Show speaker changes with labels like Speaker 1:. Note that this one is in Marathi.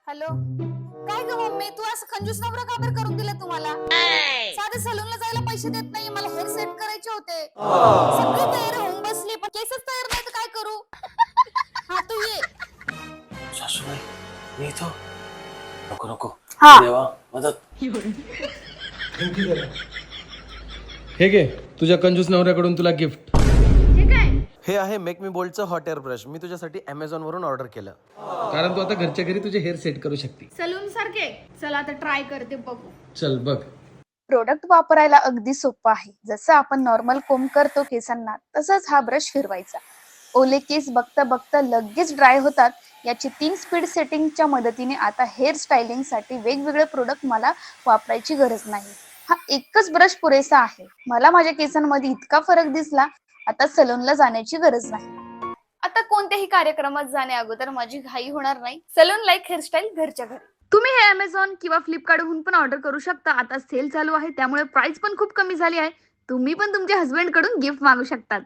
Speaker 1: हॅलो. काय ग मम्मी, तू असं कंजूस नवरा का बरं करून दिला तुम्हाला? साधे सलूनला जायला पैसे देत नाही, मला हेअर सेट करायचे होते. सगळी तयारी होऊन बसली, पण केसच तयार नाही तर काय करू? हा तू ये.
Speaker 2: सासूबाई मी इथं. नको नको.
Speaker 1: हा.
Speaker 2: देवा मदत.
Speaker 3: हे घे तुझ्या कंजूस नवऱ्याकडून तुला गिफ्ट.
Speaker 2: हे आहे मेक मी बोल्डचं हॉट एअर ब्रश. मी तुझ्यासाठी अमेझॉन वरून ऑर्डर केलं.
Speaker 3: कारण तू आता घरच्या घरी तुझे हेअर सेट करू शकते.
Speaker 1: सलून सारखे. चला आता ट्राय करते, बघू.
Speaker 3: चल बघ.
Speaker 4: प्रोडक्ट वापरायला अगदी सोपं आहे. जसं आपण नॉर्मल कोंब करतो केसांना, तसंच हा ब्रश फिरवायचा. ओले केस बघता बघता लगेच ड्राय होतात. याची 3 स्पीड सेटिंगच्या मदतीने आता हेअर स्टायलिंगसाठी वेगवेगळे प्रोडक्ट मला वापरायची गरज नाही. हा एकच ब्रश पुरेसा आहे. मला माझ्या केसांमध्ये इतका फरक दिसला, आता सलूनला जाण्याची गरज नाही.
Speaker 1: आता कोणत्याही कार्यक्रमात जाण्या अगोदर माझी घाई होणार नाही. सलून लाईक हेअरस्टाईल घरच्या घरी.
Speaker 4: तुम्ही हे अमेझॉन किंवा फ्लिपकार्टहून पण ऑर्डर करू शकता. आता सेल चालू आहे, त्यामुळे प्राइस पण खूप कमी झाली आहे. तुम्ही पण तुमच्या हस्बंड कडून गिफ्ट मागू शकतात.